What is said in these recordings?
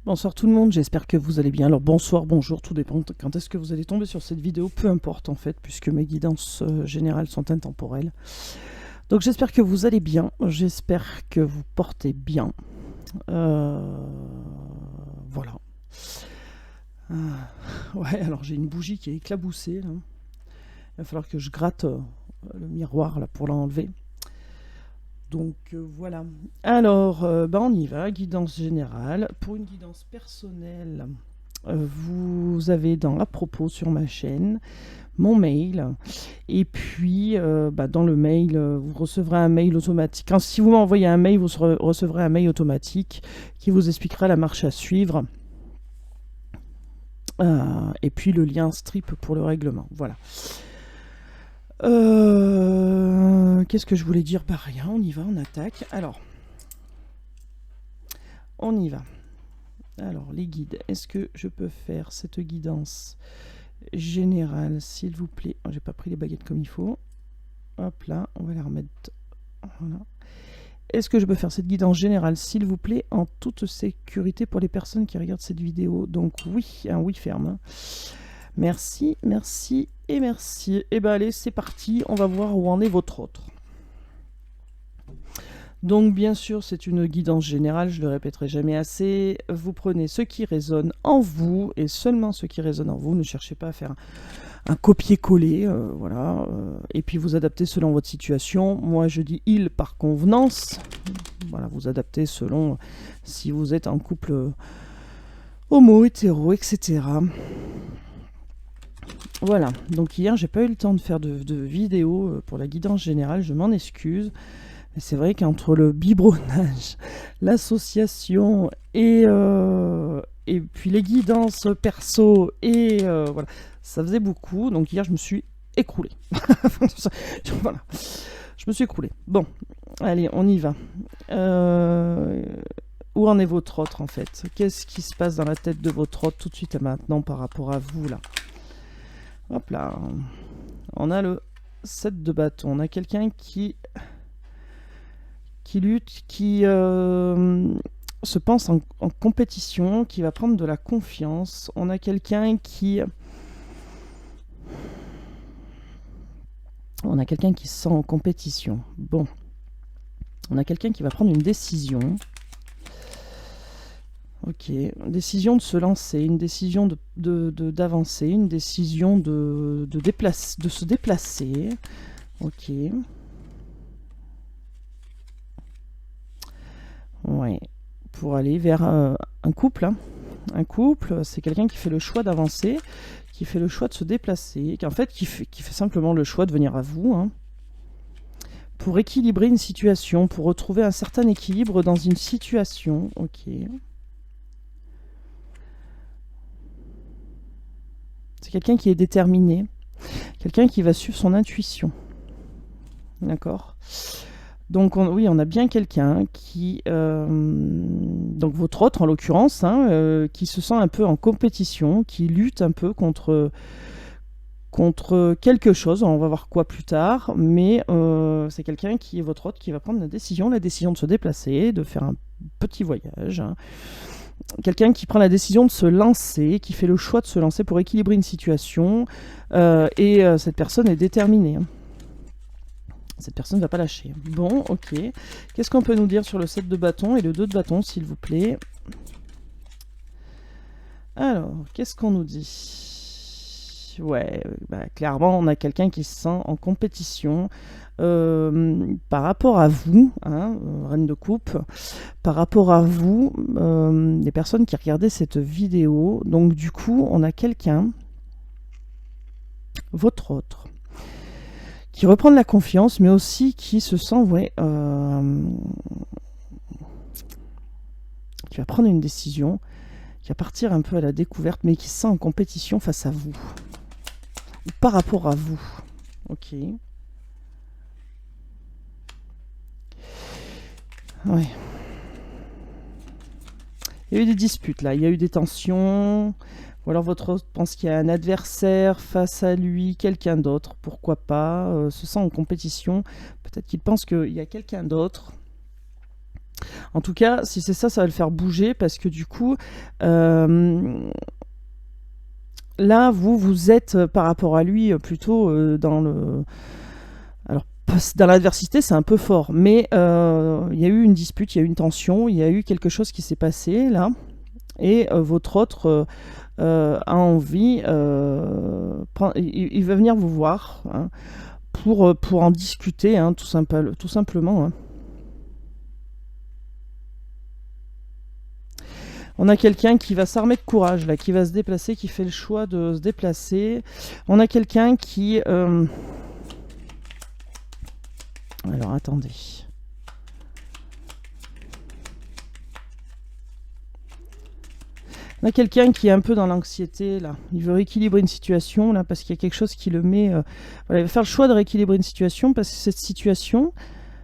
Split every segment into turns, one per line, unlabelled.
Bonsoir tout le monde, j'espère que vous allez bien. Alors bonsoir, bonjour, tout dépend quand est-ce que vous allez tomber sur cette vidéo, peu importe en fait, puisque mes guidances générales sont intemporelles. Donc j'espère que vous allez bien, j'espère que vous portez bien. Voilà. Ouais, alors j'ai une bougie qui est éclaboussée, là. Il va falloir que je gratte le miroir là, pour l'enlever. Donc voilà. Alors, on y va, guidance générale. Pour une guidance personnelle, vous avez dans à propos sur ma chaîne mon mail. Et puis, dans le mail, vous recevrez un mail automatique. Si vous m'envoyez un mail, vous recevrez un mail automatique qui vous expliquera la marche à suivre. Et puis le lien strip pour le règlement. Voilà. Qu'est-ce que je voulais dire? Bah rien, on y va, on attaque. Alors, on y va. Alors, les guides, est-ce que je peux faire cette guidance générale, s'il vous plaît? Oh, j'ai pas pris les baguettes comme il faut. Hop là, on va les remettre. Voilà. Est-ce que je peux faire cette guidance générale, s'il vous plaît, en toute sécurité pour les personnes qui regardent cette vidéo? Donc oui, un oui ferme. Hein. Merci, merci et merci. Et ben allez, c'est parti, on va voir où en est votre autre. Donc bien sûr, c'est une guidance générale, je le répéterai jamais assez. Vous prenez ce qui résonne en vous, et seulement ce qui résonne en vous. Ne cherchez pas à faire un copier-coller, voilà. Et puis vous adaptez selon votre situation. Moi, je dis il par convenance. Voilà, vous adaptez selon si vous êtes en couple homo, hétéro, etc. Voilà, donc hier, j'ai pas eu le temps de faire de vidéo pour la guidance générale, je m'en excuse. Mais c'est vrai qu'entre le biberonnage, l'association et puis les guidances perso et voilà, ça faisait beaucoup. Donc hier, je me suis écroulée. Voilà, je me suis écroulée. Bon, allez, on y va. Où en est votre autre en fait? Qu'est-ce qui se passe dans la tête de votre autre tout de suite et maintenant par rapport à vous là? Hop là, on a le 7 de bâton. On a quelqu'un qui lutte, qui se pense en compétition, qui va prendre de la confiance. On a quelqu'un qui... On a quelqu'un qui se sent en compétition. Bon. On a quelqu'un qui va prendre une décision. Ok. Une décision de se lancer, une décision d'avancer, une décision de se déplacer. Ok. Ouais. Pour aller vers un couple. Hein. Un couple, c'est quelqu'un qui fait le choix d'avancer, qui fait le choix de se déplacer, qui fait simplement le choix de venir à vous, hein, pour équilibrer une situation, pour retrouver un certain équilibre dans une situation. Ok. C'est quelqu'un qui est déterminé, quelqu'un qui va suivre son intuition. D'accord ? Donc oui, on a bien quelqu'un qui, donc votre autre en l'occurrence, hein, qui se sent un peu en compétition, qui lutte un peu contre quelque chose, on va voir quoi plus tard, mais c'est quelqu'un qui est votre autre qui va prendre la décision de se déplacer, de faire un petit voyage. Hein. Quelqu'un qui prend la décision de se lancer, qui fait le choix de se lancer pour équilibrer une situation, et cette personne est déterminée. Hein. Cette personne ne va pas lâcher. Bon, ok. Qu'est-ce qu'on peut nous dire sur le 7 de bâton et le 2 de bâton, s'il vous plaît? Alors, qu'est-ce qu'on nous dit? Ouais, clairement, on a quelqu'un qui se sent en compétition par rapport à vous, hein, reine de coupe, par rapport à vous, les personnes qui regardaient cette vidéo. Donc, du coup, on a quelqu'un, votre autre, qui reprend de la confiance, mais aussi qui se sent, qui va prendre une décision, qui va partir un peu à la découverte, mais qui se sent en compétition face à vous, ou par rapport à vous. Ok. Ouais. Il y a eu des disputes là, il y a eu des tensions. Ou alors votre autre pense qu'il y a un adversaire face à lui, quelqu'un d'autre, pourquoi pas, se sent en compétition. Peut-être qu'il pense qu'il y a quelqu'un d'autre En tout cas, si c'est ça, ça va le faire bouger parce que du coup, là, vous êtes par rapport à lui plutôt dans le... Alors, dans l'adversité, c'est un peu fort, mais il y a eu une dispute, il y a eu une tension, il y a eu quelque chose qui s'est passé là, et votre autre a envie, il va venir vous voir hein, pour en discuter, hein, tout simplement. Hein. On a quelqu'un qui va s'armer de courage, là, qui va se déplacer, qui fait le choix de se déplacer. On a quelqu'un qui... Alors, attendez. On a quelqu'un qui est un peu dans l'anxiété, là. Il veut rééquilibrer une situation, là, parce qu'il y a quelque chose qui le met... Voilà, il va faire le choix de rééquilibrer une situation, parce que cette situation...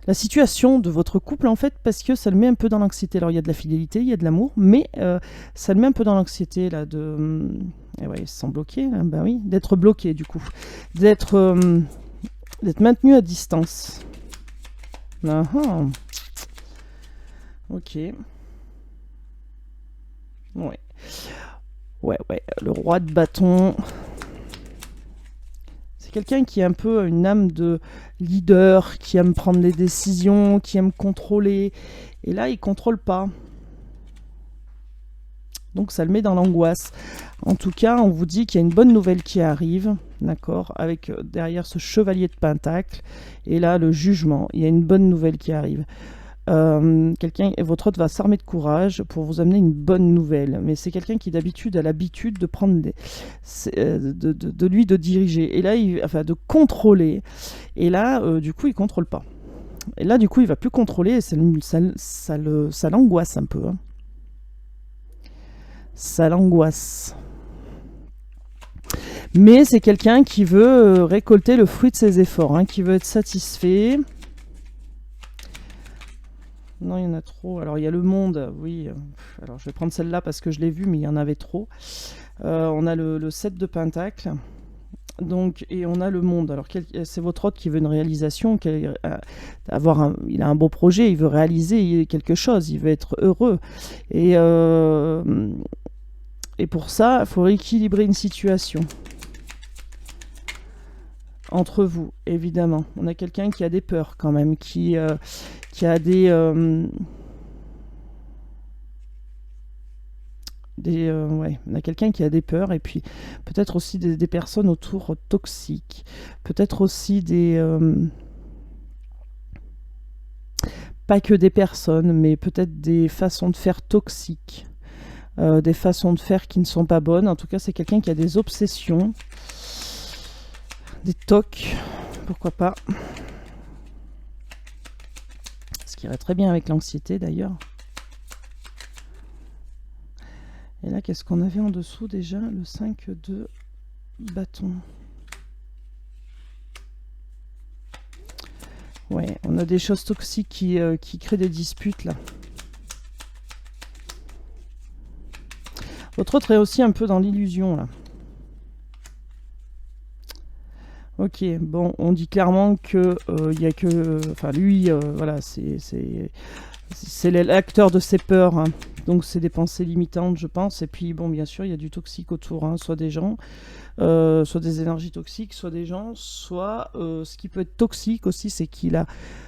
La situation de votre couple, en fait, parce que ça le met un peu dans l'anxiété. Alors, il y a de la fidélité, il y a de l'amour, mais ça le met un peu dans l'anxiété, là, de... Et ouais, il se sent bloqué, là, bah oui, d'être bloqué, du coup. D'être maintenu à distance. Ah, ah. Ok. Ouais. Ouais, le roi de bâton... Quelqu'un qui a un peu une âme de leader, qui aime prendre des décisions, qui aime contrôler. Et là, il ne contrôle pas. Donc ça le met dans l'angoisse. En tout cas, on vous dit qu'il y a une bonne nouvelle qui arrive, d'accord, avec derrière ce chevalier de pentacle. Et là, le jugement. Il y a une bonne nouvelle qui arrive. Votre hôte va s'armer de courage pour vous amener une bonne nouvelle, mais c'est quelqu'un qui d'habitude a l'habitude de prendre de lui de diriger et là de contrôler, et là du coup il contrôle pas, et là du coup il va plus contrôler, et ça l'angoisse un peu hein. Ça l'angoisse, mais c'est quelqu'un qui veut récolter le fruit de ses efforts hein, qui veut être satisfait. Non, il y en a trop. Alors, il y a le monde, oui. Alors, je vais prendre celle-là parce que je l'ai vue, mais il y en avait trop. On a le 7 de Pentacle. Donc, et on a le monde. Alors, c'est votre hôte qui veut une réalisation. Il a un beau projet, il veut réaliser quelque chose, il veut être heureux. Et pour ça, il faut rééquilibrer une situation. Entre vous, évidemment. On a quelqu'un qui a des peurs quand même, qui a des ouais, on a quelqu'un qui a des peurs, et puis peut-être aussi des personnes autour toxiques, peut-être aussi pas que des personnes, mais peut-être des façons de faire toxiques, des façons de faire qui ne sont pas bonnes. En tout cas, c'est quelqu'un qui a des obsessions, des tocs, pourquoi pas. Ce qui irait très bien avec l'anxiété d'ailleurs. Et là, qu'est-ce qu'on avait en dessous déjà? Le 5 de bâton. Ouais, on a des choses toxiques qui créent des disputes là. Votre autre est aussi un peu dans l'illusion là. Ok, bon, on dit clairement que il y a que, enfin lui, voilà, c'est l'acteur de ses peurs, hein. Donc c'est des pensées limitantes, je pense. Et puis bon, bien sûr, il y a du toxique autour, hein. Soit des gens, soit des énergies toxiques, soit des gens, soit ce qui peut être toxique aussi, c'est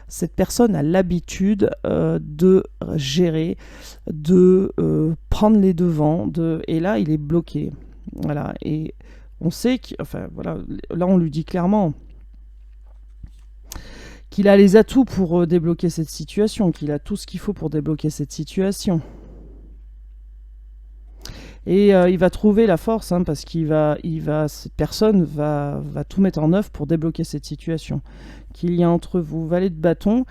cette personne a l'habitude de gérer, de prendre les devants, et là il est bloqué, voilà. Et on sait enfin voilà, là on lui dit clairement qu'il a les atouts pour débloquer cette situation, qu'il a tout ce qu'il faut pour débloquer cette situation. Et il va trouver la force, hein, parce cette personne va tout mettre en œuvre pour débloquer cette situation qu'il y a entre vous. Valet de bâton,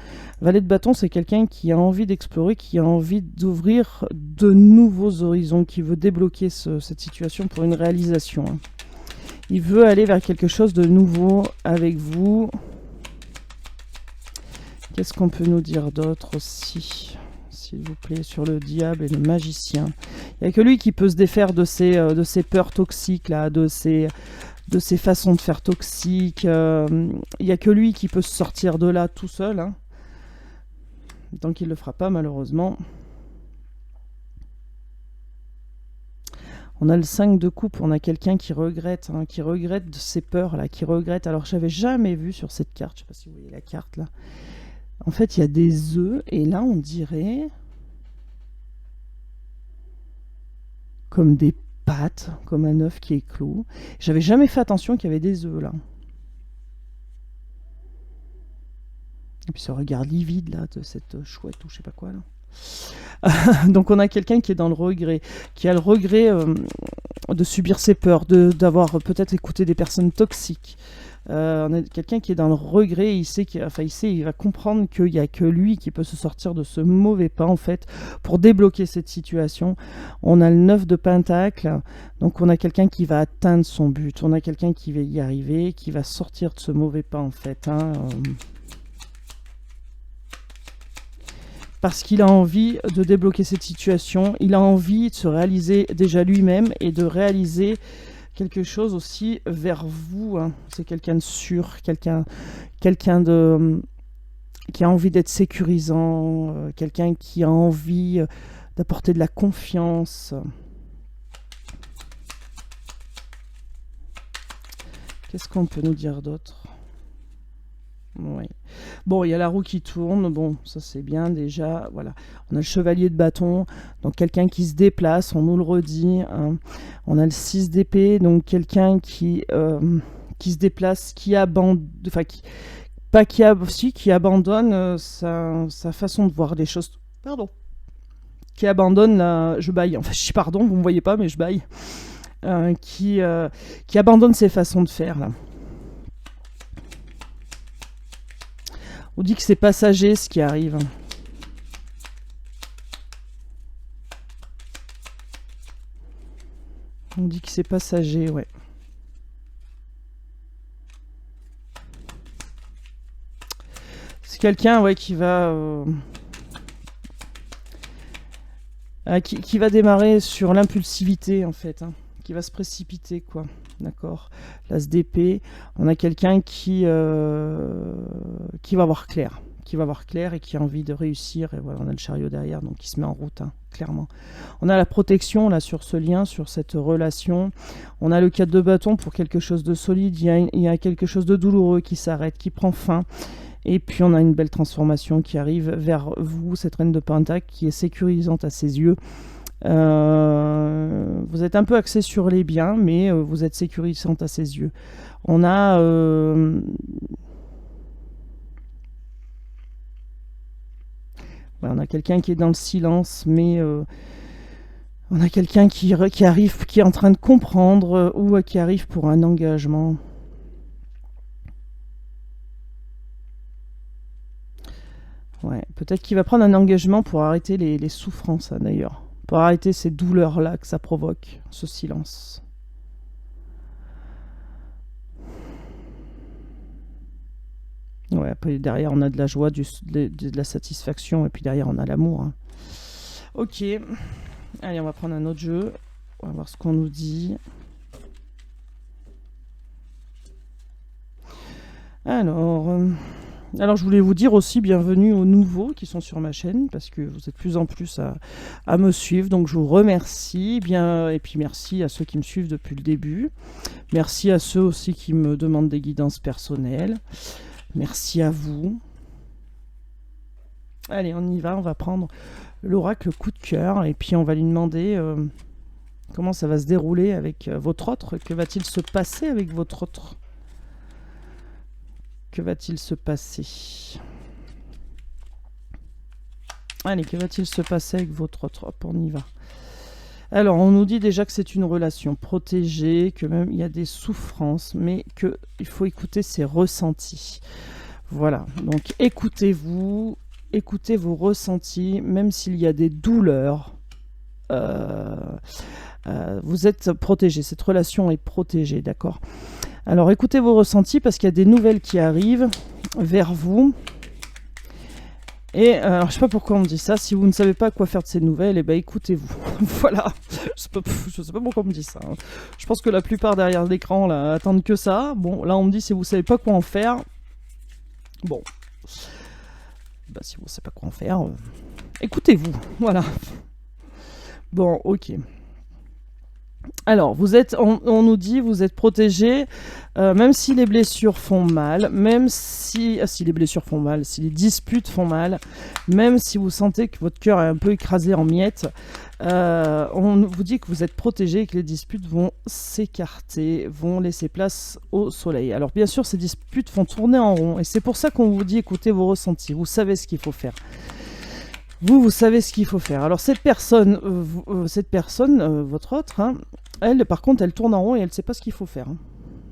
c'est quelqu'un qui a envie d'explorer, qui a envie d'ouvrir de nouveaux horizons, qui veut débloquer cette situation pour une réalisation, hein. Il veut aller vers quelque chose de nouveau avec vous. Qu'est-ce qu'on peut nous dire d'autre aussi, s'il vous plaît, sur le diable et le magicien? Il n'y a que lui qui peut se défaire de ses peurs toxiques, là, de ses façons de faire toxiques. Il n'y a que lui qui peut se sortir de là tout seul, hein. Tant qu'il ne le fera pas, malheureusement. On a le 5 de coupe, on a quelqu'un qui regrette, hein, qui regrette ses peurs, là, qui regrette. Alors, j'avais jamais vu sur cette carte, je ne sais pas si vous voyez la carte, là. En fait, il y a des œufs, et là, on dirait comme des pattes, comme un œuf qui est clos. J'avais jamais fait attention qu'il y avait des œufs, là. Et puis ce regard livide, là, de cette chouette ou je sais pas quoi, là. Donc on a quelqu'un qui est dans le regret, qui a le regret de subir ses peurs, d'avoir peut-être écouté des personnes toxiques. On a quelqu'un qui est dans le regret, il va comprendre qu'il n'y a que lui qui peut se sortir de ce mauvais pas en fait, pour débloquer cette situation. On a le 9 de Pentacle, donc on a quelqu'un qui va atteindre son but, on a quelqu'un qui va y arriver, qui va sortir de ce mauvais pas en fait, hein, parce qu'il a envie de débloquer cette situation, il a envie de se réaliser déjà lui-même et de réaliser quelque chose aussi vers vous, hein. C'est quelqu'un de sûr, quelqu'un de qui a envie d'être sécurisant, quelqu'un qui a envie d'apporter de la confiance. Qu'est-ce qu'on peut nous dire d'autre? Oui. Bon, il y a la roue qui tourne, bon, ça c'est bien déjà, voilà. On a le chevalier de bâton, donc quelqu'un qui se déplace, on nous le redit, hein. On a le 6 d'épée, donc quelqu'un qui se déplace, qui abandonne, enfin, qui abandonne sa façon de voir les choses, pardon, qui abandonne je baille, enfin, je dis pardon, vous me voyez pas, mais je baille, qui abandonne ses façons de faire, là. On dit que c'est passager ce qui arrive. On dit que c'est passager, ouais. C'est quelqu'un, ouais, qui va qui va démarrer sur l'impulsivité en fait, hein, qui va se précipiter, quoi. D'accord, l'as d'épée, on a quelqu'un qui va voir clair, et qui a envie de réussir, et voilà, on a le chariot derrière, donc il se met en route, hein, clairement. On a la protection là sur ce lien, sur cette relation. On a le 4 de bâton pour quelque chose de solide, il y a quelque chose de douloureux qui s'arrête, qui prend fin. Et puis on a une belle transformation qui arrive vers vous, cette reine de Pentacle, qui est sécurisante à ses yeux. Vous êtes un peu axé sur les biens, mais vous êtes sécurisante à ses yeux. On a on a quelqu'un qui est dans le silence, mais on a quelqu'un qui arrive, qui est en train de comprendre, ou qui arrive pour un engagement. Ouais, peut-être qu'il va prendre un engagement pour arrêter les souffrances, hein, d'ailleurs. Pour arrêter ces douleurs-là que ça provoque, ce silence. Ouais, après derrière on a de la joie, de la satisfaction, et puis derrière on a l'amour, hein. Ok, allez, on va prendre un autre jeu, on va voir ce qu'on nous dit. Alors je voulais vous dire aussi bienvenue aux nouveaux qui sont sur ma chaîne, parce que vous êtes de plus en plus à me suivre, donc je vous remercie bien, et puis merci à ceux qui me suivent depuis le début, merci à ceux aussi qui me demandent des guidances personnelles, merci à vous. Allez, on y va, on va prendre l'oracle coup de cœur, et puis on va lui demander comment ça va se dérouler avec votre autre, que va-t-il se passer avec votre autre? Que va-t-il se passer? Allez, que va-t-il se passer avec votre autre? Hop, on y va. Alors, on nous dit déjà que c'est une relation protégée, que même il y a des souffrances, mais qu'il faut écouter ses ressentis. Voilà, donc écoutez-vous, écoutez vos ressentis, même s'il y a des douleurs. Vous êtes protégé, cette relation est protégée, d'accord? Alors écoutez vos ressentis parce qu'il y a des nouvelles qui arrivent vers vous. Et alors je sais pas pourquoi on me dit ça. Si vous ne savez pas quoi faire de ces nouvelles, eh ben écoutez-vous. Voilà. Je sais pas pourquoi on me dit ça, hein. Je pense que la plupart derrière l'écran là attendent que ça. Bon, là on me dit si vous savez pas quoi en faire. Bon. bah, si vous ne savez pas quoi en faire, écoutez-vous. Voilà. Bon, ok. Alors, on nous dit, vous êtes protégé, même si les blessures font mal, même si les blessures font mal, si les disputes font mal, même si vous sentez que votre cœur est un peu écrasé en miettes, on vous dit que vous êtes protégé et que les disputes vont s'écarter, vont laisser place au soleil. Alors, bien sûr, ces disputes vont tourner en rond, et c'est pour ça qu'on vous dit écoutez vos ressentis, vous savez ce qu'il faut faire. Vous savez ce qu'il faut faire. Alors cette personne, votre autre, hein, elle, par contre, elle tourne en rond et elle ne sait pas ce qu'il faut faire. Hein.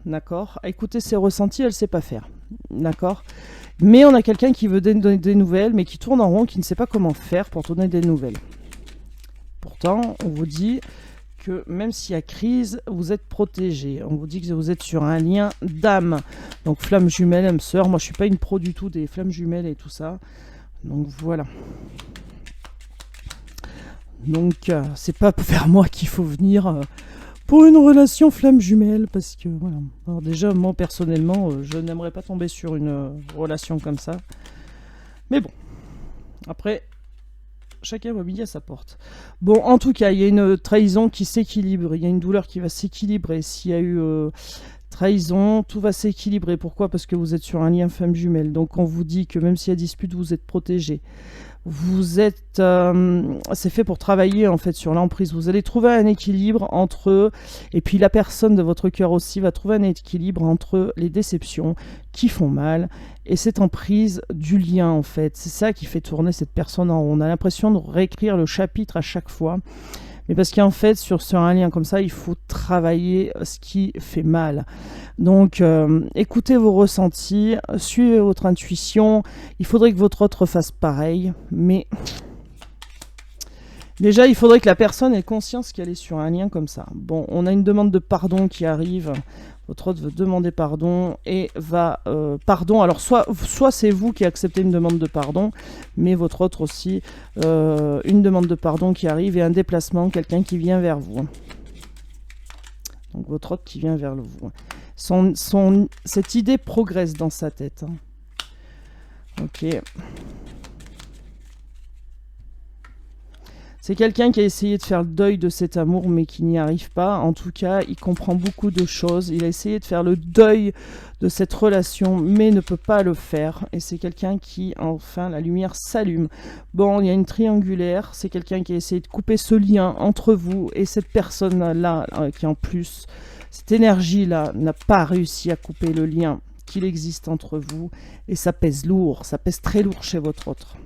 D'accord. Écoutez ses ressentis, elle ne sait pas faire. D'accord. Mais on a quelqu'un qui veut donner des nouvelles, mais qui tourne en rond, qui ne sait pas comment faire pour donner des nouvelles. Pourtant, on vous dit que même s'il y a crise, vous êtes protégé. On vous dit que vous êtes sur un lien d'âme. Donc flamme jumelle, âme sœur. Moi, je ne suis pas une pro du tout des flammes jumelles et tout ça. Donc voilà. Donc c'est pas vers moi qu'il faut venir pour une relation flamme jumelle, parce que voilà. Alors déjà moi personnellement je n'aimerais pas tomber sur une relation comme ça. Mais bon, après chacun va midi à sa porte. Bon, en tout cas il y a une trahison qui s'équilibre, il y a une douleur qui va s'équilibrer. S'il y a eu trahison, tout va s'équilibrer. Pourquoi? Parce que vous êtes sur un lien flamme jumelle. Donc on vous dit que même s'il y a dispute, vous êtes protégé. Vous êtes, c'est fait pour travailler en fait sur l'emprise. Vous allez trouver un équilibre entre eux, et puis la personne de votre cœur aussi va trouver un équilibre entre les déceptions qui font mal et cette emprise du lien en fait. C'est ça qui fait tourner cette personne en rond. On a l'impression de réécrire le chapitre à chaque fois. Mais parce qu'en fait, sur un lien comme ça, il faut travailler ce qui fait mal. Donc, écoutez vos ressentis, suivez votre intuition. Il faudrait que votre autre fasse pareil. Mais déjà, il faudrait que la personne ait conscience qu'elle est sur un lien comme ça. Bon, on a une demande de pardon qui arrive. Votre autre veut demander pardon et va... pardon, alors soit c'est vous qui acceptez une demande de pardon, mais votre autre aussi, une demande de pardon qui arrive et un déplacement, quelqu'un qui vient vers vous. Donc votre autre qui vient vers vous. Cette idée progresse dans sa tête. Hein. Ok. C'est quelqu'un qui a essayé de faire le deuil de cet amour, mais qui n'y arrive pas. En tout cas, il comprend beaucoup de choses. Il a essayé de faire le deuil de cette relation, mais ne peut pas le faire. Et c'est quelqu'un qui, enfin, la lumière s'allume. Bon, il y a une triangulaire. C'est quelqu'un qui a essayé de couper ce lien entre vous et cette personne-là, qui en plus, cette énergie-là, n'a pas réussi à couper le lien qu'il existe entre vous. Et ça pèse lourd, ça pèse très lourd chez votre autre.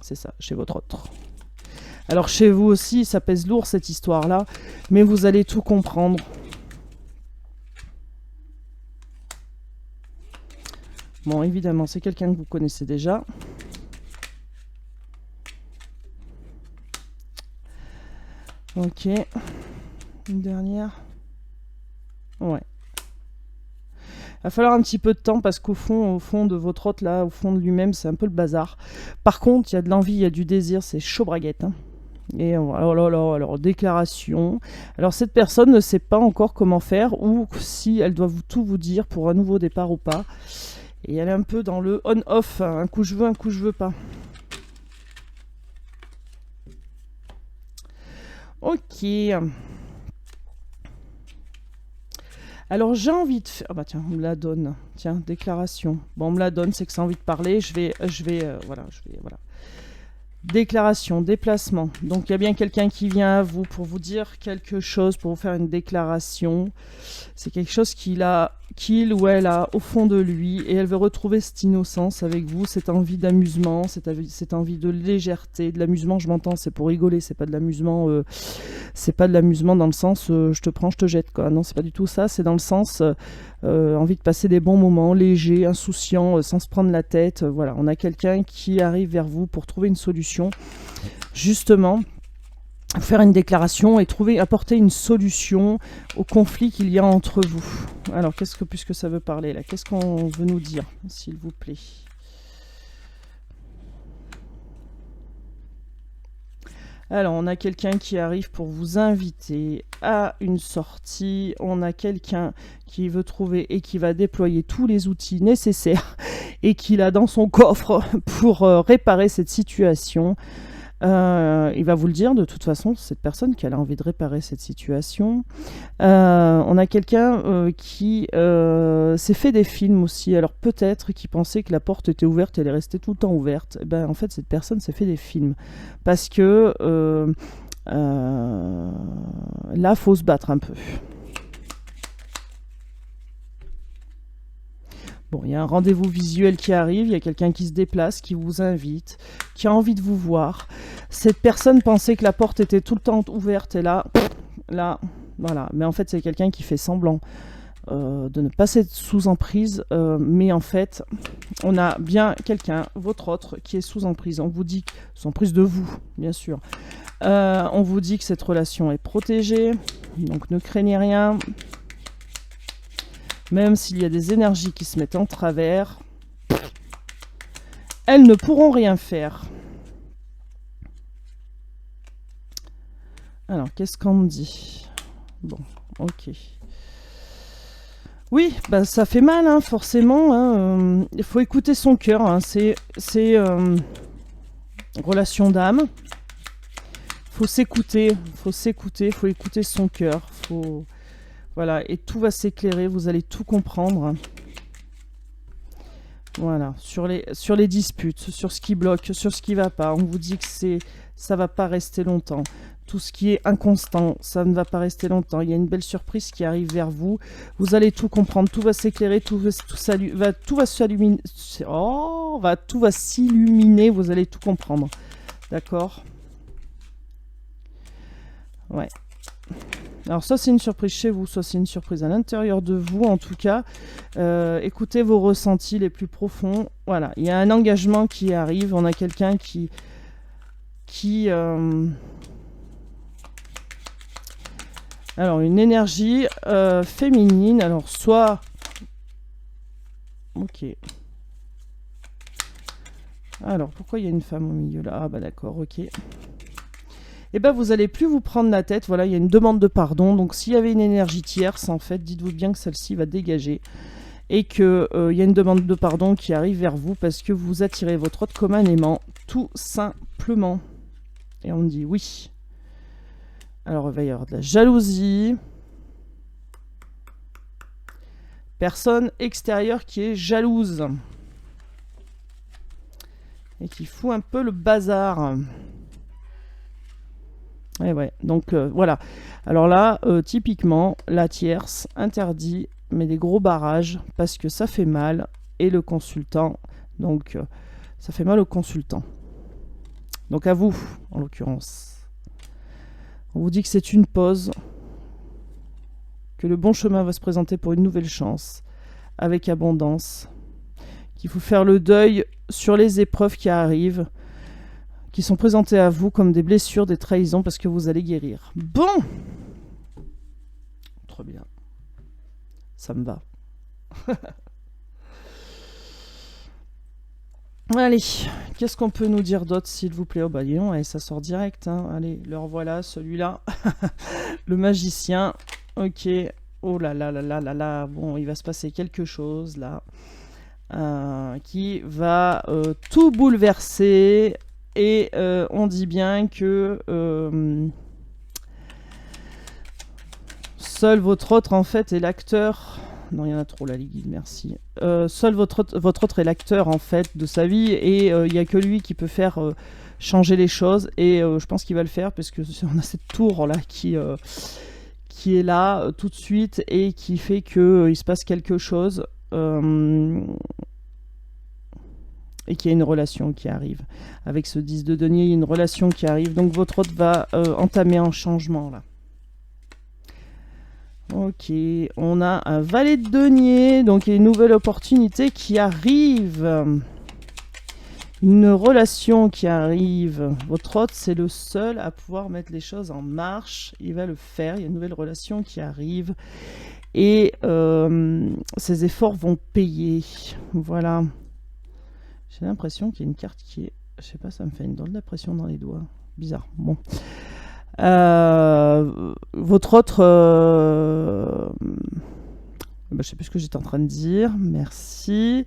C'est ça, chez votre autre. Alors chez vous aussi, ça pèse lourd cette histoire-là, mais vous allez tout comprendre. Bon, évidemment, c'est quelqu'un que vous connaissez déjà. Ok. Une dernière. Ouais. Il va falloir un petit peu de temps parce qu'au fond de votre hôte, là, au fond de lui-même, c'est un peu le bazar. Par contre, il y a de l'envie, il y a du désir, c'est chaud braguette. Hein. Et alors, déclaration. Alors, cette personne ne sait pas encore comment faire ou si elle doit tout vous dire pour un nouveau départ ou pas. Et elle est un peu dans le on-off, hein. Un coup je veux, un coup je veux pas. Ok. Alors j'ai envie de faire... Ah bah tiens, on me la donne. Tiens, déclaration. Bon, on me la donne, c'est que ça a envie de parler. Voilà. Déclaration, déplacement. Donc il y a bien quelqu'un qui vient à vous pour vous dire quelque chose, pour vous faire une déclaration. C'est quelque chose qu'il ou elle a au fond de lui et elle veut retrouver cette innocence avec vous, cette envie d'amusement, cette envie de légèreté. De l'amusement, je m'entends, c'est pour rigoler, c'est pas de l'amusement dans le sens je te prends, je te jette quoi. Non, c'est pas du tout ça, c'est dans le sens envie de passer des bons moments, légers, insouciants, sans se prendre la tête. Voilà, on a quelqu'un qui arrive vers vous pour trouver une solution. Justement, faire une déclaration et apporter une solution au conflit qu'il y a entre vous. Alors, puisque ça veut parler là, qu'est-ce qu'on veut nous dire, s'il vous plaît? Alors, on a quelqu'un qui arrive pour vous inviter à une sortie. On a quelqu'un qui veut trouver et qui va déployer tous les outils nécessaires et qu'il a dans son coffre pour réparer cette situation. Il va vous le dire de toute façon, cette personne qui a envie de réparer cette situation. On a quelqu'un qui s'est fait des films aussi. Alors peut-être qui pensait que la porte était ouverte et elle est restée tout le temps ouverte. En fait, cette personne s'est fait des films. Parce que là, faut se battre un peu. Bon, il y a un rendez-vous visuel qui arrive, il y a quelqu'un qui se déplace, qui vous invite, qui a envie de vous voir. Cette personne pensait que la porte était tout le temps ouverte et là, voilà. Mais en fait, c'est quelqu'un qui fait semblant de ne pas être sous emprise. Mais en fait, on a bien quelqu'un, votre autre, qui est sous emprise. On vous dit, sous emprise de vous, bien sûr. On vous dit que cette relation est protégée, donc ne craignez rien. Même s'il y a des énergies qui se mettent en travers, elles ne pourront rien faire. Alors, qu'est-ce qu'on me dit? Bon, ok. Oui, ça fait mal, hein, forcément. Hein, il faut écouter son cœur. Hein, c'est relation d'âme. Faut s'écouter, faut écouter son cœur. Voilà, et tout va s'éclairer, vous allez tout comprendre. Voilà, sur les disputes, sur ce qui bloque, sur ce qui ne va pas. On vous dit que ça ne va pas rester longtemps. Tout ce qui est inconstant, ça ne va pas rester longtemps. Il y a une belle surprise qui arrive vers vous. Vous allez tout comprendre, tout va s'éclairer, tout va s'illuminer, vous allez tout comprendre. D'accord? Ouais. Alors soit c'est une surprise chez vous, soit c'est une surprise à l'intérieur de vous. En tout cas, écoutez vos ressentis les plus profonds. Voilà, il y a un engagement qui arrive. On a quelqu'un qui alors une énergie féminine. Alors soit, ok. Alors pourquoi il y a une femme au milieu là? Ah d'accord, ok. Et vous allez plus vous prendre la tête. Voilà, il y a une demande de pardon. Donc s'il y avait une énergie tierce, en fait, dites-vous bien que celle-ci va dégager. Et qu'il y a une demande de pardon qui arrive vers vous parce que vous attirez votre autre comme un aimant, tout simplement. Et on dit oui. Alors il va y avoir de la jalousie. Personne extérieure qui est jalouse. Et qui fout un peu le bazar. Et ouais, donc voilà. Alors là, typiquement, la tierce interdit, mais des gros barrages, parce que ça fait mal, et le consultant, donc ça fait mal au consultant. Donc à vous, en l'occurrence. On vous dit que c'est une pause, que le bon chemin va se présenter pour une nouvelle chance, avec abondance, qu'il faut faire le deuil sur les épreuves qui arrivent, qui sont présentées à vous comme des blessures, des trahisons, parce que vous allez guérir. Bon, trop bien, ça me va. Allez, qu'est-ce qu'on peut nous dire d'autre, s'il vous plaît? Oh bah dis donc, allez, ça sort direct, hein. Allez, le revoilà, celui-là, le magicien. Ok, oh là là là là là là, bon, il va se passer quelque chose là, qui va tout bouleverser. Et on dit bien que seul votre autre, en fait, est l'acteur. Non, il y en a trop là, les guides, merci. Seul votre autre est l'acteur, en fait, de sa vie. Et il n'y a que lui qui peut faire changer les choses. Et je pense qu'il va le faire, parce qu'on a cette tour là qui est là tout de suite et qui fait qu'il se passe quelque chose. Et qu'il y a une relation qui arrive. Avec ce 10 de denier, il y a une relation qui arrive. Donc votre hôte va entamer un changement là. Ok, on a un valet de denier. Donc il y a une nouvelle opportunité qui arrive. Une relation qui arrive. Votre hôte, c'est le seul à pouvoir mettre les choses en marche. Il va le faire. Il y a une nouvelle relation qui arrive. Et ses efforts vont payer. Voilà. J'ai l'impression qu'il y a une carte qui est Je sais pas, ça me fait une drôle d'impression dans les doigts. Bizarre. Bon. Votre autre... je sais plus ce que j'étais en train de dire. Merci.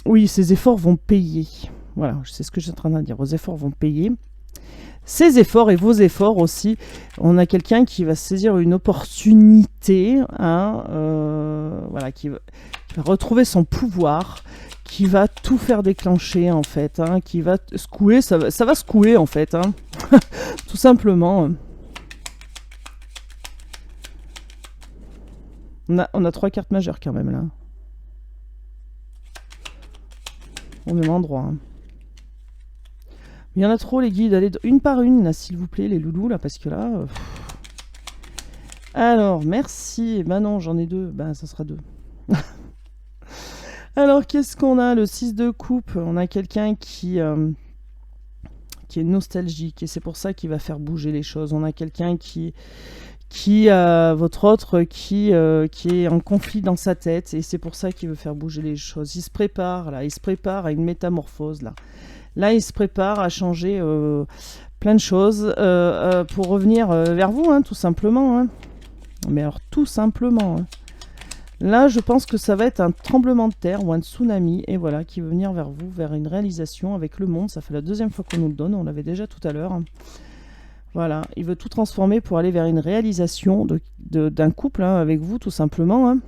Oui, ces efforts vont payer. Voilà, c'est ce que j'étais en train de dire. Vos efforts vont payer. Ces efforts et vos efforts aussi. On a quelqu'un qui va saisir une opportunité, hein, voilà, qui va retrouver son pouvoir, qui va tout faire déclencher en fait, hein, qui va secouer, ça va secouer en fait, hein, tout simplement. On a 3 cartes majeures quand même là. Au même endroit. Hein. Il y en a trop les guides, allez une par une là s'il vous plaît les loulous là parce que là... Alors merci, bah non j'en ai 2, bah ça sera 2. Alors qu'est-ce qu'on a? Le 6 de coupe, on a quelqu'un qui est nostalgique et c'est pour ça qu'il va faire bouger les choses. On a quelqu'un votre autre qui est en conflit dans sa tête et c'est pour ça qu'il veut faire bouger les choses. Il se prépare là, il se prépare à une métamorphose là. Là, il se prépare à changer plein de choses pour revenir vers vous, hein, tout simplement. Hein. Mais alors, tout simplement. Hein. Là, je pense que ça va être un tremblement de terre ou un tsunami, et voilà, qui veut venir vers vous, vers une réalisation avec le monde. Ça fait la 2e fois qu'on nous le donne, on l'avait déjà tout à l'heure. Hein. Voilà, il veut tout transformer pour aller vers une réalisation d'un couple hein, avec vous, tout simplement. Hein.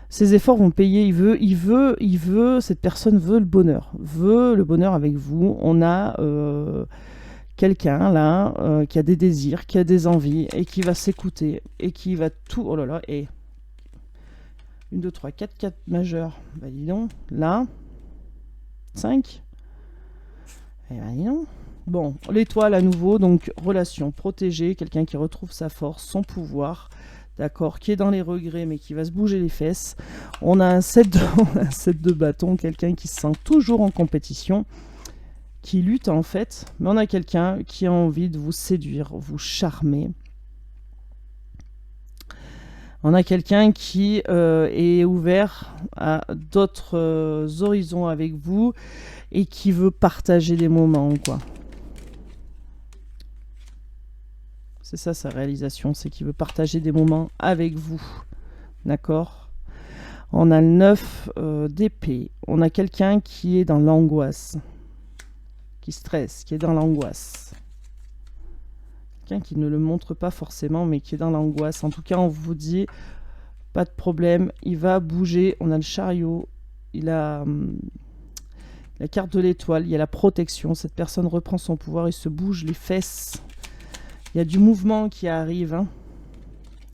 Ses efforts vont payer, cette personne veut le bonheur avec vous. On a quelqu'un là qui a des désirs, qui a des envies et qui va s'écouter et qui va tout, oh là là, et 1, 2, 3, 4 majeures, bah dis donc, là, 5, et bah dis donc. Bon, l'étoile à nouveau, donc relation protégée, quelqu'un qui retrouve sa force, son pouvoir, d'accord, qui est dans les regrets mais qui va se bouger les fesses. On a un 7 de bâton, quelqu'un qui se sent toujours en compétition, qui lutte en fait, mais on a quelqu'un qui a envie de vous séduire, vous charmer. On a quelqu'un qui est ouvert à d'autres horizons avec vous et qui veut partager des moments, quoi. C'est ça sa réalisation, c'est qu'il veut partager des moments avec vous. D'accord? On a le 9 d'épée. On a quelqu'un qui est dans l'angoisse, qui stresse, qui est dans l'angoisse. Quelqu'un qui ne le montre pas forcément, mais qui est dans l'angoisse. En tout cas, on vous dit, pas de problème, il va bouger. On a le chariot, il a la carte de l'étoile, il y a la protection. Cette personne reprend son pouvoir, il se bouge les fesses. Il y a du mouvement qui arrive. Hein.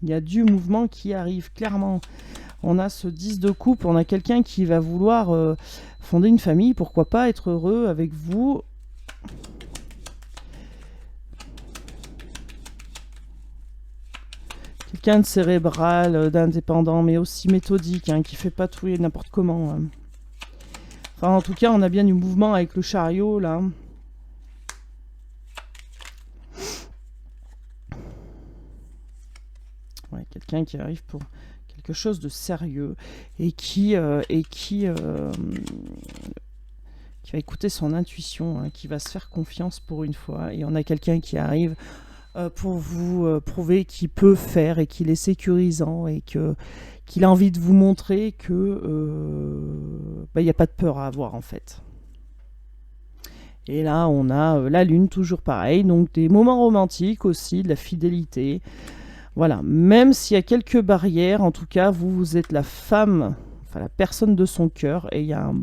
Il y a du mouvement qui arrive, clairement. On a ce 10 de coupe. On a quelqu'un qui va vouloir fonder une famille. Pourquoi pas être heureux avec vous. Quelqu'un de cérébral, d'indépendant, mais aussi méthodique, hein, qui fait pas tout et n'importe comment. Hein. Enfin, en tout cas, on a bien du mouvement avec le chariot, là. Ouais, quelqu'un qui arrive pour quelque chose de sérieux et qui va écouter son intuition, hein, qui va se faire confiance pour une fois. Et on a quelqu'un qui arrive pour vous prouver qu'il peut faire et qu'il est sécurisant et qu'il a envie de vous montrer que il n'y a pas de peur à avoir en fait. Et là, on a la lune, toujours pareil, donc des moments romantiques aussi, de la fidélité. Voilà, même s'il y a quelques barrières, en tout cas, vous êtes la femme, enfin la personne de son cœur, et il y a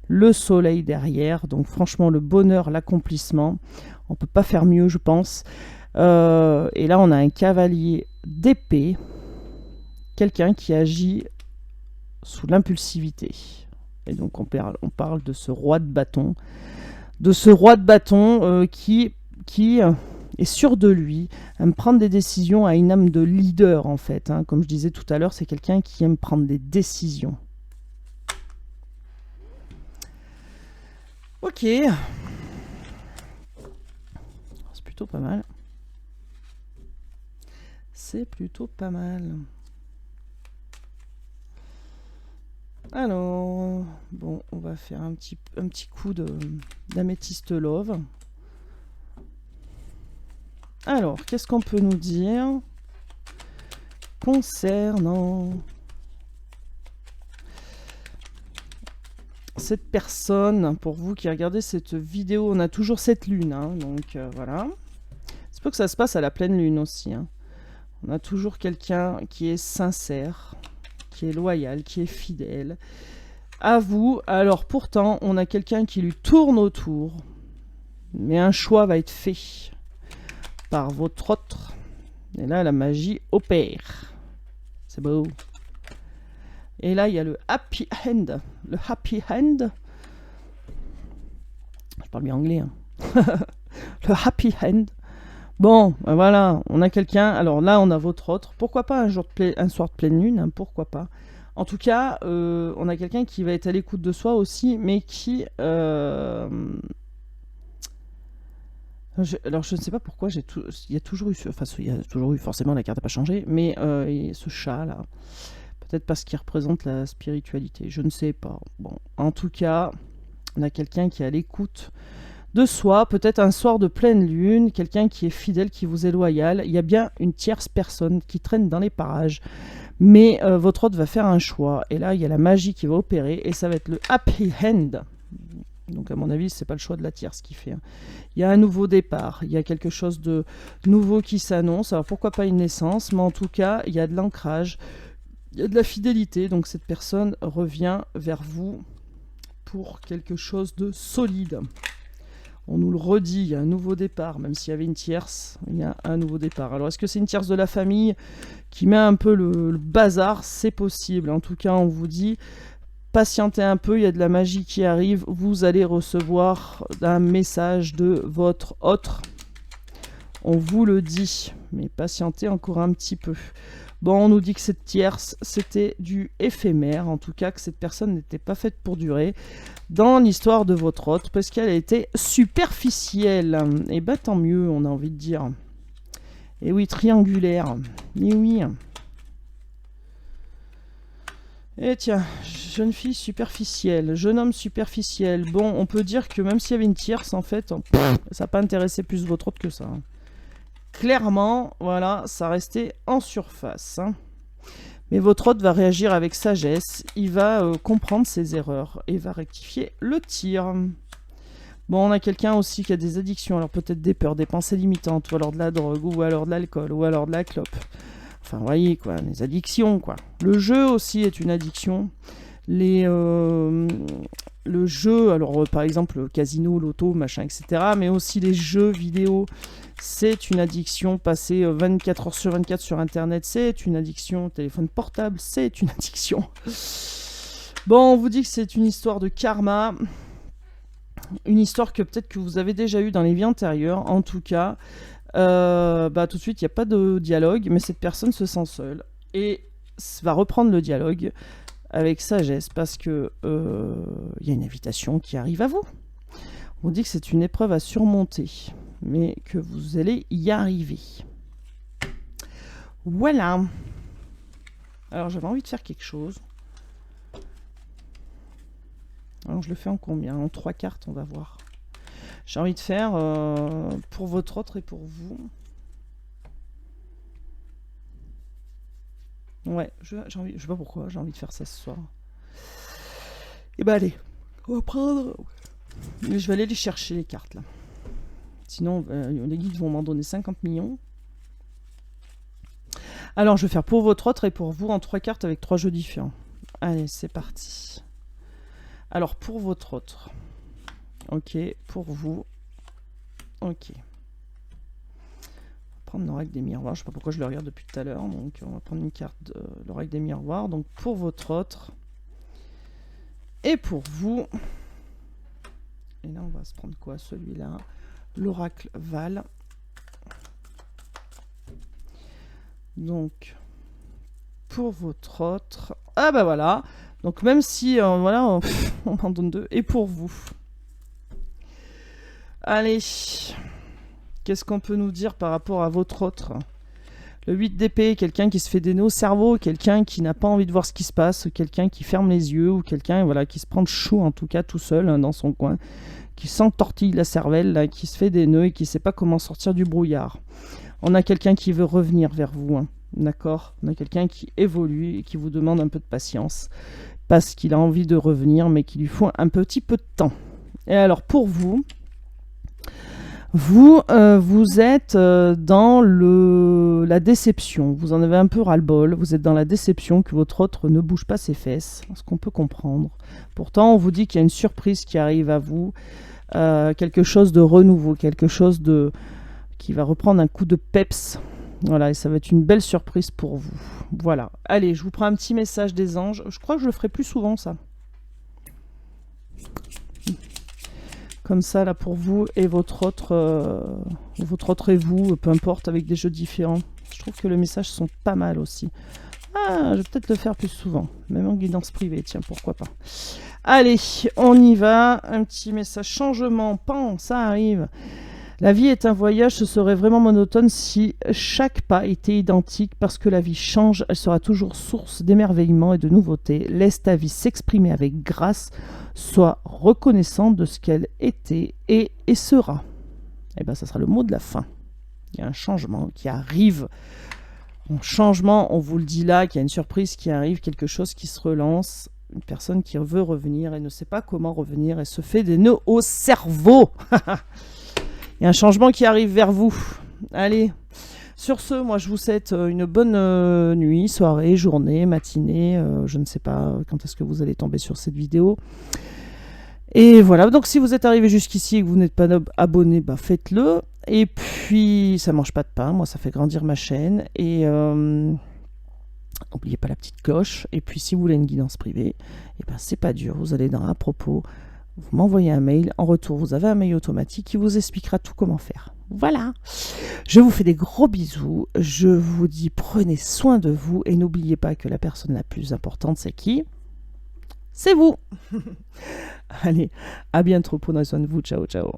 le soleil derrière, donc franchement, le bonheur, l'accomplissement, on ne peut pas faire mieux, je pense. Et là, on a un cavalier d'épée, quelqu'un qui agit sous l'impulsivité. Et donc, on parle de ce roi de bâton, qui est sûr de lui, aime prendre des décisions, a une âme de leader en fait. Hein. Comme je disais tout à l'heure, c'est quelqu'un qui aime prendre des décisions. Ok. C'est plutôt pas mal. C'est plutôt pas mal. Alors, bon, on va faire un petit coup d'améthyste love. Alors, qu'est-ce qu'on peut nous dire concernant cette personne? Pour vous qui regardez cette vidéo, on a toujours cette lune, hein, donc voilà. C'est pas que ça se passe à la pleine lune aussi, hein. On a toujours quelqu'un qui est sincère, qui est loyal, qui est fidèle à vous. Alors pourtant, on a quelqu'un qui lui tourne autour, mais un choix va être fait par votre autre. Et là, la magie opère. C'est beau. Et là, il y a le happy end. Le happy end. Je parle bien anglais, hein. Le happy end. Bon, ben voilà, on a quelqu'un. Alors là, on a votre autre. Pourquoi pas un soir de pleine lune, hein, pourquoi pas. En tout cas, on a quelqu'un qui va être à l'écoute de soi aussi, mais qui... alors, je ne sais pas pourquoi, il y a toujours eu... Enfin, il y a toujours eu, forcément, la carte n'a pas changé, mais ce chat-là, peut-être parce qu'il représente la spiritualité, je ne sais pas. Bon, en tout cas, on a quelqu'un qui est à l'écoute de soi, peut-être un soir de pleine lune, quelqu'un qui est fidèle, qui vous est loyal. Il y a bien une tierce personne qui traîne dans les parages, mais votre hôte va faire un choix, et là il y a la magie qui va opérer, et ça va être le happy end. Donc à mon avis, c'est pas le choix de la tierce qui fait, hein. Il y a un nouveau départ, il y a quelque chose de nouveau qui s'annonce. Alors pourquoi pas une naissance, mais en tout cas, il y a de l'ancrage, il y a de la fidélité, donc cette personne revient vers vous pour quelque chose de solide. On nous le redit, il y a un nouveau départ, même s'il y avait une tierce, il y a un nouveau départ. Alors est-ce que c'est une tierce de la famille qui met un peu le bazar? C'est possible. En tout cas, on vous dit, patientez un peu, il y a de la magie qui arrive, vous allez recevoir un message de votre autre. On vous le dit, mais patientez encore un petit peu. Bon, on nous dit que cette tierce, c'était du éphémère, en tout cas que cette personne n'était pas faite pour durer dans l'histoire de votre autre, parce qu'elle a été superficielle. Et bah tant mieux, on a envie de dire. Et oui, triangulaire. Et oui. Et tiens, jeune fille superficielle, jeune homme superficiel. Bon, on peut dire que même s'il y avait une tierce, en fait, ça n'a pas intéressé plus votre autre que ça, hein. Clairement, voilà, ça restait en surface, hein. Mais votre hôte va réagir avec sagesse, il va comprendre ses erreurs et va rectifier le tir. Bon, on a quelqu'un aussi qui a des addictions, alors peut-être des peurs, des pensées limitantes, ou alors de la drogue, ou alors de l'alcool, ou alors de la clope. Enfin, vous voyez, quoi, les addictions, quoi. Le jeu aussi est une addiction. Le jeu, alors par exemple casino, loto, machin, etc. Mais aussi les jeux vidéo, c'est une addiction. Passer 24 heures sur 24 sur Internet, c'est une addiction. Téléphone portable, c'est une addiction. Bon, on vous dit que c'est une histoire de karma. Une histoire que peut-être que vous avez déjà eue dans les vies antérieures. En tout cas, tout de suite, il n'y a pas de dialogue, mais cette personne se sent seule. Et va reprendre le dialogue avec sagesse, parce que y a une invitation qui arrive à vous. On dit que c'est une épreuve à surmonter, mais que vous allez y arriver. Voilà. Alors j'avais envie de faire quelque chose. Alors je le fais en combien? En 3 cartes, on va voir. J'ai envie de faire pour votre autre et pour vous. Ouais, je sais pas pourquoi, j'ai envie de faire ça ce soir. Et bah allez, on va prendre... Mais je vais aller les chercher les cartes là. Sinon, les guides vont m'en donner 50 millions. Alors, je vais faire pour votre autre et pour vous en 3 cartes avec 3 jeux différents. Allez, c'est parti. Alors, pour votre autre. Ok, pour vous. Ok. Prendre l'oracle des miroirs, je sais pas pourquoi je le regarde depuis tout à l'heure, donc on va prendre une carte de l'oracle des miroirs, donc pour votre autre et pour vous. Et là on va se prendre quoi? Celui-là, l'oracle Val. Donc pour votre autre, ah bah voilà, donc même si voilà on en donne 2, et pour vous. Allez, qu'est-ce qu'on peut nous dire par rapport à votre autre? Le 8 d'épée, quelqu'un qui se fait des nœuds au cerveau, quelqu'un qui n'a pas envie de voir ce qui se passe, quelqu'un qui ferme les yeux, ou quelqu'un voilà, qui se prend de chaud en tout cas tout seul hein, dans son coin, qui s'entortille la cervelle, là, qui se fait des nœuds et qui ne sait pas comment sortir du brouillard. On a quelqu'un qui veut revenir vers vous, hein, d'accord? On a quelqu'un qui évolue et qui vous demande un peu de patience, parce qu'il a envie de revenir, mais qu'il lui faut un petit peu de temps. Et alors pour vous, vous êtes dans la déception, vous en avez un peu ras-le-bol, vous êtes dans la déception que votre autre ne bouge pas ses fesses, ce qu'on peut comprendre. Pourtant, on vous dit qu'il y a une surprise qui arrive à vous, quelque chose de renouveau, quelque chose qui va reprendre un coup de peps. Voilà, et ça va être une belle surprise pour vous. Voilà. Allez, je vous prends un petit message des anges. Je crois que je le ferai plus souvent, ça. Comme ça, là, pour vous et votre autre et vous, peu importe, avec des jeux différents. Je trouve que les messages sont pas mal aussi. Ah, je vais peut-être le faire plus souvent. Même en guidance privée, tiens, pourquoi pas. Allez, on y va. Un petit message changement. Pan, ça arrive. La vie est un voyage, ce serait vraiment monotone si chaque pas était identique parce que la vie change, elle sera toujours source d'émerveillement et de nouveautés. Laisse ta vie s'exprimer avec grâce, sois reconnaissant de ce qu'elle était et sera. Et bien, ça sera le mot de la fin. Il y a un changement qui arrive. Un changement, on vous le dit là, qu'il y a une surprise qui arrive, quelque chose qui se relance, une personne qui veut revenir et ne sait pas comment revenir et se fait des nœuds au cerveau. Il y a un changement qui arrive vers vous. Allez, sur ce, moi je vous souhaite une bonne nuit, soirée, journée, matinée. Je ne sais pas quand est-ce que vous allez tomber sur cette vidéo. Et voilà, donc si vous êtes arrivé jusqu'ici et que vous n'êtes pas abonné, bah faites-le. Et puis, ça ne mange pas de pain, moi ça fait grandir ma chaîne. Et n'oubliez pas la petite cloche. Et puis si vous voulez une guidance privée, et ben, c'est pas dur, vous allez dans à propos. Vous m'envoyez un mail, en retour vous avez un mail automatique qui vous expliquera tout comment faire. Voilà, je vous fais des gros bisous, je vous dis prenez soin de vous et n'oubliez pas que la personne la plus importante c'est qui? C'est vous. Allez, à bientôt, prenez soin de vous, ciao ciao.